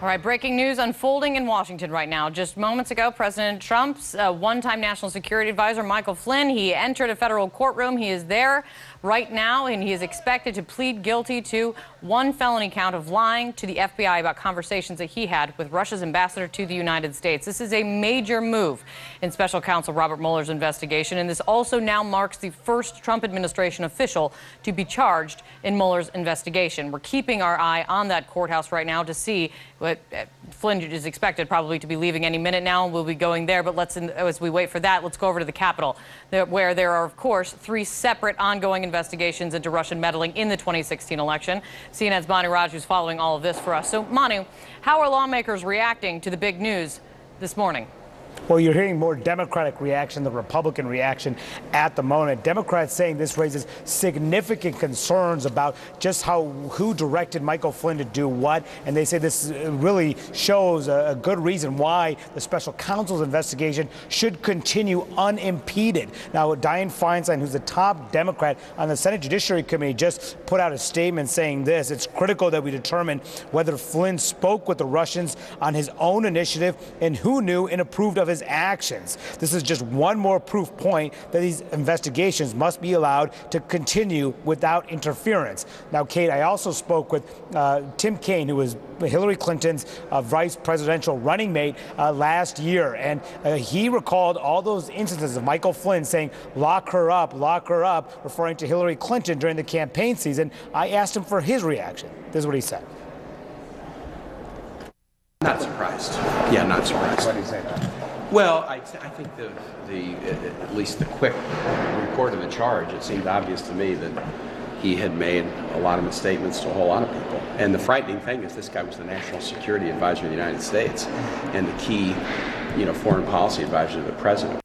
All right, breaking news unfolding in Washington right now. Just moments ago, President Trump's one-time national security advisor, Michael Flynn, he entered a federal courtroom. He is there right now, and he is expected to plead guilty to one felony count of lying to the FBI about conversations that he had with Russia's ambassador to the United States. This is a major move in Special Counsel Robert Mueller's investigation, and this also now marks the first Trump administration official to be charged in Mueller's investigation. We're keeping our eye on that courthouse right now to see what Flynn is expected probably to be leaving any minute now. We'll be going there, but as we wait for that, let's go over to the Capitol, where there are, of course, 3 separate ongoing investigations into Russian meddling in the 2016 election. CNN's Manu Raju is following all of this for us. So, Manu, how are lawmakers reacting to the big news this morning? Well, you're hearing more Democratic reaction than Republican reaction at the moment. Democrats saying this raises significant concerns about just who directed Michael Flynn to do what, and they say this really shows a good reason why the special counsel's investigation should continue unimpeded. Now, Dianne Feinstein, who's the top Democrat on the Senate Judiciary Committee, just put out a statement saying this: it's critical that we determine whether Flynn spoke with the Russians on his own initiative and who knew and approved of his actions. This is just one more proof point that these investigations must be allowed to continue without interference. Now, Kate, I also spoke with Tim Kaine, who was Hillary Clinton's vice presidential running mate last year, and he recalled all those instances of Michael Flynn saying, lock her up, referring to Hillary Clinton during the campaign season. I asked him for his reaction. This is what he said. Not surprised. Yeah, not surprised. Why do you say that? Well, I think at least the quick report of the charge, it seemed obvious to me that he had made a lot of misstatements to a whole lot of people. And the frightening thing is this guy was the national security advisor of the United States and the key, foreign policy advisor to the president.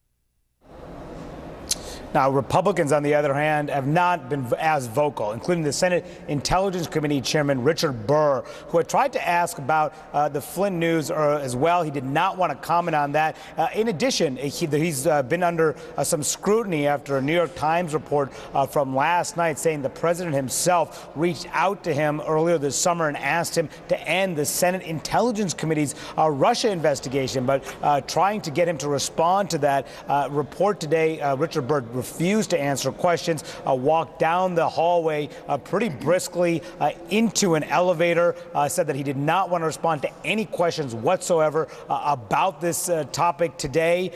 Now, Republicans, on the other hand, have not been as vocal, including the Senate Intelligence Committee Chairman Richard Burr, who had tried to ask about the Flynn news as well. He did not want to comment on that. In addition, he's been under some scrutiny after a New York Times report from last night saying the president himself reached out to him earlier this summer and asked him to end the Senate Intelligence Committee's Russia investigation. But trying to get him to respond to that report today, Richard Burr refused to answer questions, walked down the hallway pretty briskly into an elevator, said that he did not want to respond to any questions whatsoever about this topic today,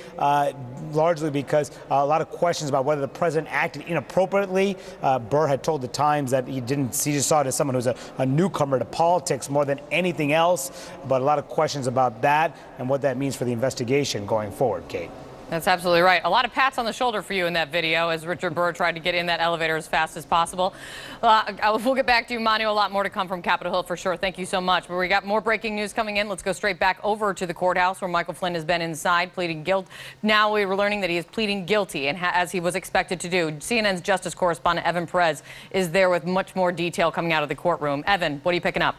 largely because a lot of questions about whether the president acted inappropriately. Burr had told the Times that he just saw it as someone who's a newcomer to politics more than anything else, but a lot of questions about that and what that means for the investigation going forward, Kate. That's absolutely right. A lot of pats on the shoulder for you in that video as Richard Burr tried to get in that elevator as fast as possible. We'll get back to you, Manu. A lot more to come from Capitol Hill for sure. Thank you so much. But we got more breaking news coming in. Let's go straight back over to the courthouse where Michael Flynn has been inside pleading guilty. Now we were learning that he is pleading guilty, and as he was expected to do. CNN's justice correspondent Evan Perez is there with much more detail coming out of the courtroom. Evan, what are you picking up?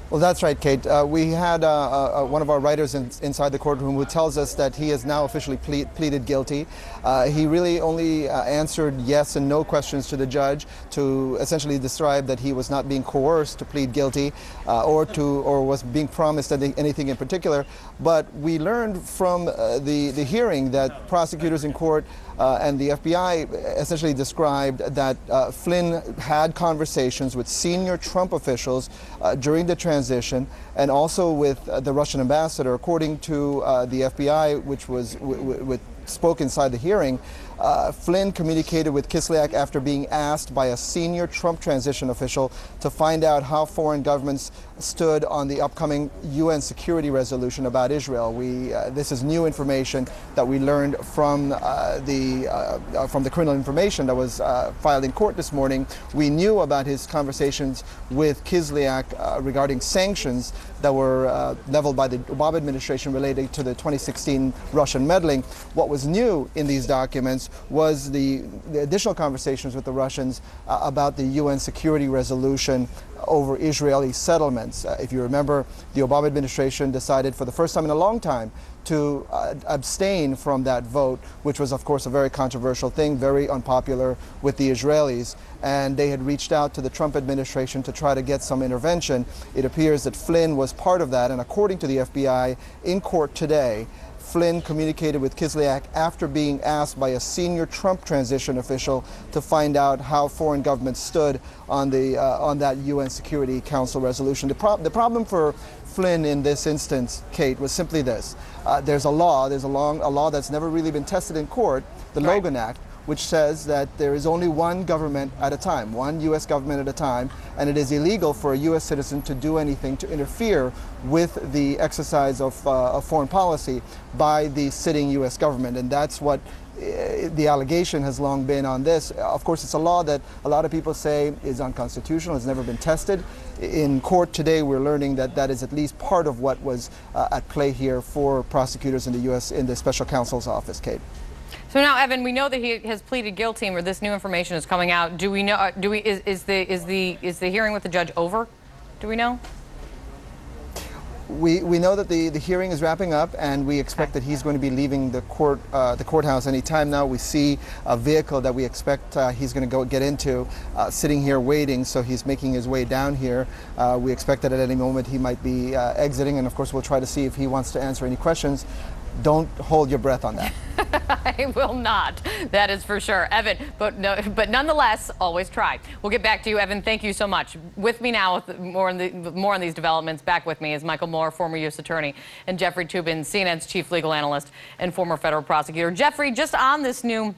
Well, that's right, Kate. We had one of our writers inside the courtroom who tells us that he has now officially pleaded guilty. He really only answered yes and no questions to the judge to essentially describe that he was not being coerced to plead guilty or was being promised anything in particular. But we learned from the hearing that prosecutors in court and the FBI essentially described that Flynn had conversations with senior Trump officials during the transition and also with the Russian ambassador. According to the FBI, which spoke inside the hearing, Flynn communicated with Kislyak after being asked by a senior Trump transition official to find out how foreign governments stood on the upcoming UN security resolution about Israel. This is new information that we learned from the criminal information that was filed in court this morning. We knew about his conversations with Kislyak regarding sanctions that were leveled by the Obama administration related to the 2016 Russian meddling. What was new in these documents was the additional conversations with the Russians about the UN security resolution over Israeli settlements. If you remember, the Obama administration decided for the first time in a long time to abstain from that vote, which was, of course, a very controversial thing, very unpopular with the Israelis. And they had reached out to the Trump administration to try to get some intervention. It appears that Flynn was part of that, and according to the FBI, in court today, Flynn communicated with Kislyak after being asked by a senior Trump transition official to find out how foreign governments stood on that UN Security Council resolution. The problem for Flynn in this instance, Kate, was simply this: there's a law that's never really been tested in court, the Logan Act, which says that there is only one government at a time, one U.S. government at a time, and it is illegal for a U.S. citizen to do anything to interfere with the exercise of foreign policy by the sitting U.S. government. And that's what the allegation has long been on this. Of course, it's a law that a lot of people say is unconstitutional, has never been tested. In court today, we're learning that that is at least part of what was at play here for prosecutors in the U.S. in the special counsel's office, Kate. So now, Evan, we know that he has pleaded guilty, or this new information is coming out. Do we know? Is the hearing with the judge over? Do we know? We know that the hearing is wrapping up, and we expect that he's going to be leaving the courthouse any time now. We see a vehicle that we expect he's going to go get into, sitting here waiting. So he's making his way down here. We expect that at any moment he might be exiting, and of course we'll try to see if he wants to answer any questions. Don't hold your breath on that. I will not. That is for sure, Evan. But nonetheless, always try. We'll get back to you, Evan. Thank you so much. With me now, with more on these developments. Back with me is Michael Moore, former U.S. attorney, and Jeffrey Toobin, CNN's chief legal analyst and former federal prosecutor. Jeffrey, just on this new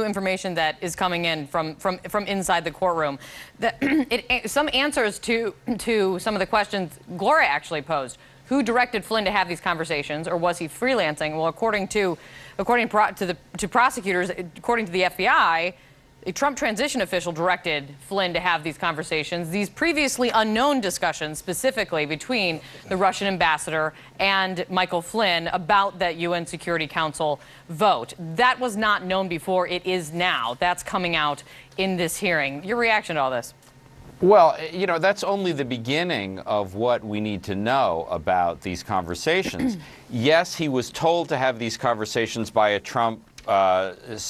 information that is coming in from inside the courtroom, some answers to some of the questions Gloria actually posed. Who directed Flynn to have these conversations, or was he freelancing? Well, according to prosecutors, according to the FBI, a Trump transition official directed Flynn to have these conversations, these previously unknown discussions, specifically between the Russian ambassador and Michael Flynn about that UN Security Council vote. That was not known before. It is now. That's coming out in this hearing. Your reaction to all this? Well, you know, that's only the beginning of what we need to know about these conversations. Yes, he was told to have these conversations by a Trump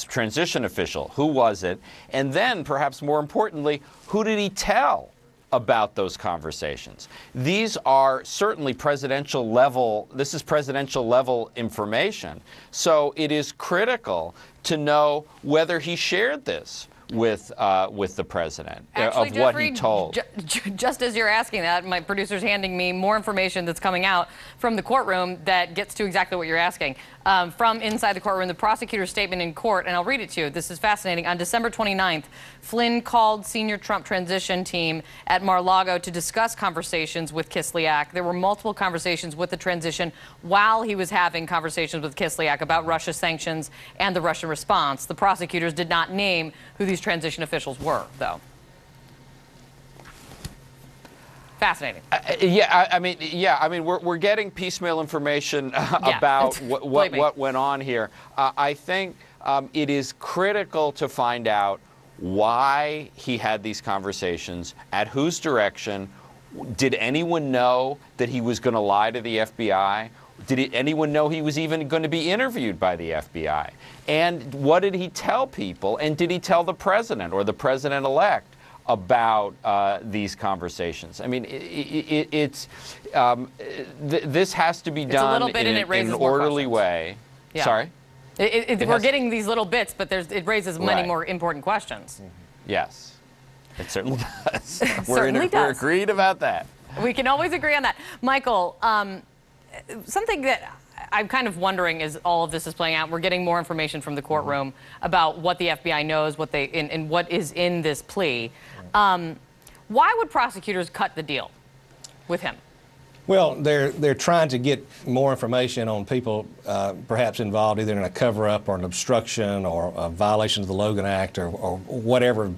transition official. Who was it? And then, perhaps more importantly, who did he tell about those conversations? These are certainly presidential level, this is presidential level information. So it is critical to know whether he shared this with the president. Actually, of Jeffrey, what he told. Just as you're asking that, my producer's handing me more information that's coming out from the courtroom that gets to exactly what you're asking. From inside the courtroom, the prosecutor's statement in court, and I'll read it to you. This is fascinating. On December 29th, Flynn called senior Trump transition team at Mar-a-Lago to discuss conversations with Kislyak. There were multiple conversations with the transition while he was having conversations with Kislyak about Russia sanctions and the Russian response. The prosecutors did not name who these transition officials were, though. Fascinating. I mean, we're getting piecemeal information about what went on here. I think it is critical to find out why he had these conversations, at whose direction. Did anyone know that he was going to lie to the FBI? Did anyone know he was even going to be interviewed by the FBI? And what did he tell people? And did he tell the president or the president-elect about these conversations? I mean, this has to be done in an orderly way. Yeah. Sorry? We're getting these little bits, but it raises many more important questions. Yes, it certainly does. We're agreed about that. We can always agree on that. Michael, something that I'm kind of wondering as all of this is playing out, we're getting more information from the courtroom about what the FBI knows, and what is in this plea. Why would prosecutors cut the deal with him? Well, they're trying to get more information on people perhaps involved either in a cover-up or an obstruction or a violation of the Logan Act or whatever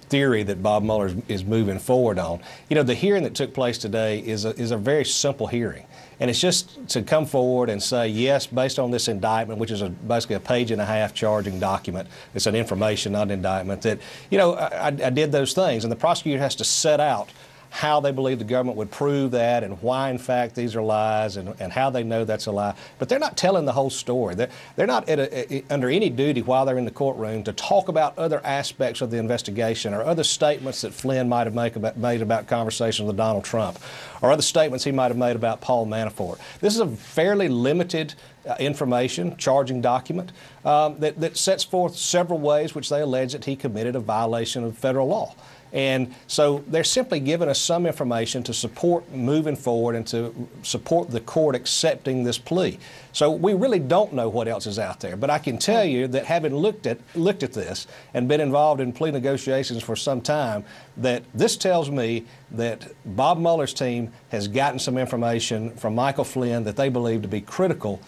theory that Bob Mueller is moving forward on. You know, the hearing that took place today is a very simple hearing. And it's just to come forward and say, yes, based on this indictment, which is basically a page-and-a-half charging document. It's an information, not an indictment, that, you know, I did those things. And the prosecutor has to set out how they believe the government would prove that and why, in fact, these are lies and how they know that's a lie. But they're not telling the whole story. They're not under any duty while they're in the courtroom to talk about other aspects of the investigation or other statements that Flynn might have made about conversations with Donald Trump or other statements he might have made about Paul Manafort. This is a fairly limited information, charging document that sets forth several ways which they allege that he committed a violation of federal law. And so they're simply giving us some information to support moving forward and to support the court accepting this plea. So we really don't know what else is out there. But I can tell you that having looked at this and been involved in plea negotiations for some time, that this tells me that Bob Mueller's team has gotten some information from Michael Flynn that they believe to be critical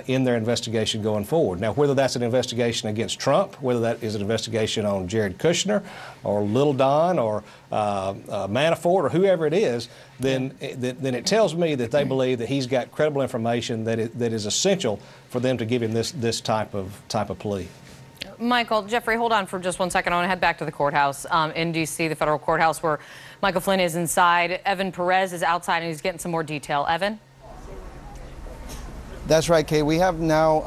in their investigation going forward. Now, whether that's an investigation against Trump, whether that is an investigation on Jared Kushner or Little Don or Manafort or whoever it is, then it tells me that they believe that he's got credible information that is essential for them to give him this type of plea. Michael, Jeffrey, hold on for just one second. I want to head back to the courthouse in D.C., the federal courthouse where Michael Flynn is inside. Evan Perez is outside and he's getting some more detail. Evan? That's right, Kay. We have now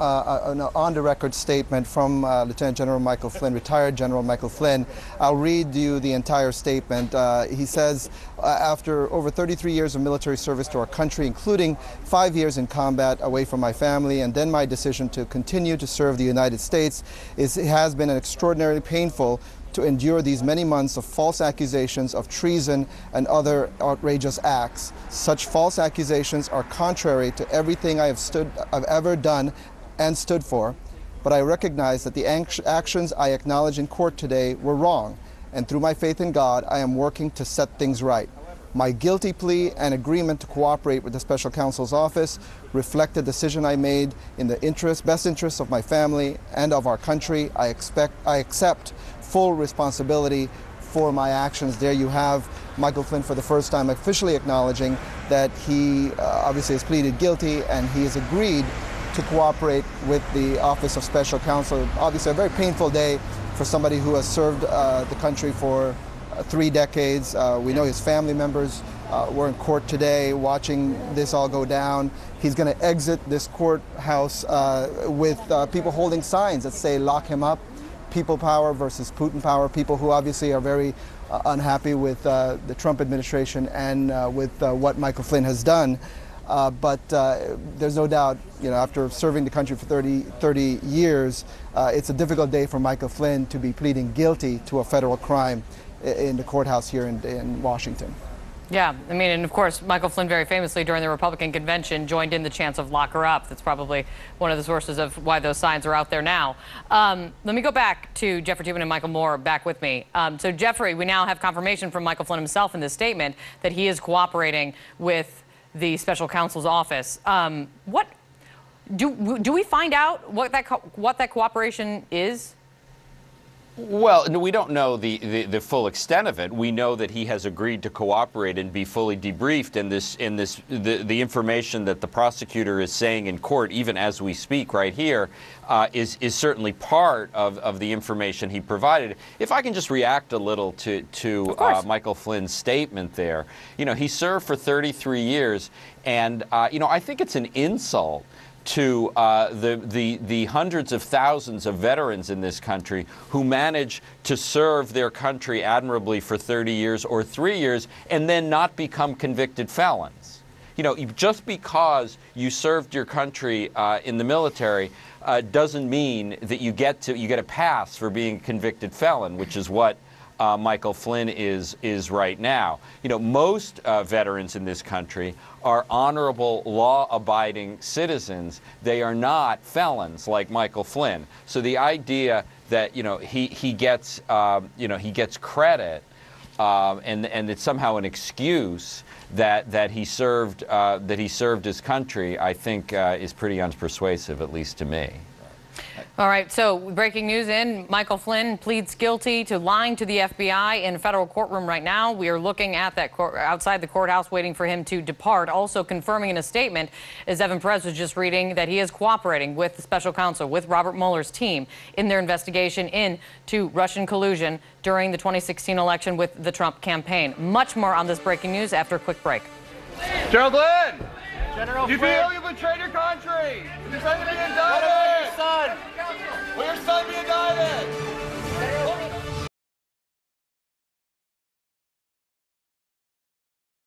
an on-the-record statement from Lieutenant General Michael Flynn, retired General Michael Flynn. I'll read you the entire statement. He says, after over 33 years of military service to our country, including 5 years in combat away from my family, and then my decision to continue to serve the United States, it has been extraordinarily painful to endure these many months of false accusations of treason and other outrageous acts. Such false accusations are contrary to everything I've ever done and stood for, but I recognize that the actions I acknowledge in court today were wrong, and through my faith in God, I am working to set things right. My guilty plea and agreement to cooperate with the Special Counsel's office reflect the decision I made in the best interest of my family and of our country. I accept full responsibility for my actions. There you have Michael Flynn for the first time officially acknowledging that he obviously has pleaded guilty and he has agreed to cooperate with the Office of Special Counsel. Obviously a very painful day for somebody who has served the country for 3 decades. We know his family members were in court today watching this all go down. He's going to exit this courthouse with people holding signs that say lock him up. People power versus Putin power, people who obviously are very unhappy with the Trump administration and with what Michael Flynn has done. But there's no doubt, after serving the country for 30 years, it's a difficult day for Michael Flynn to be pleading guilty to a federal crime in the courthouse here in Washington. Yeah, I mean, and of course, Michael Flynn very famously during the Republican convention joined in the chants of lock her up. That's probably one of the sources of why those signs are out there now. Let me go back to Jeffrey Toobin and Michael Moore back with me. So Jeffrey, we now have confirmation from Michael Flynn himself in this statement that he is cooperating with the special counsel's office. What do we find out what that cooperation is? Well, no, we don't know the full extent of it. We know that he has agreed to cooperate and be fully debriefed, and the information that the prosecutor is saying in court, even as we speak right here, is certainly part of the information he provided. If I can just react a little to Michael Flynn's statement there, he served for 33 years, and I think it's an insult to the hundreds of thousands of veterans in this country who manage to serve their country admirably for 30 years or 3 years and then not become convicted felons. Just because you served your country in the military doesn't mean that you get a pass for being a convicted felon, which is what Michael Flynn is right now. Most veterans in this country are honorable, law-abiding citizens. They are not felons like Michael Flynn. So the idea that he gets credit and it's somehow an excuse that he served his country, I think is pretty unpersuasive, at least to me. All right, so breaking news in, Michael Flynn pleads guilty to lying to the FBI in a federal courtroom right now. We are looking at that outside the courthouse waiting for him to depart. Also confirming in a statement, as Evan Perez was just reading, that he is cooperating with the special counsel, with Robert Mueller's team in their investigation into Russian collusion during the 2016 election with the Trump campaign. Much more on this breaking news after a quick break. Gerald Flynn! General you Flynn. feel you betrayed your country! Your son be indicted! What about your son? Will your son be indicted?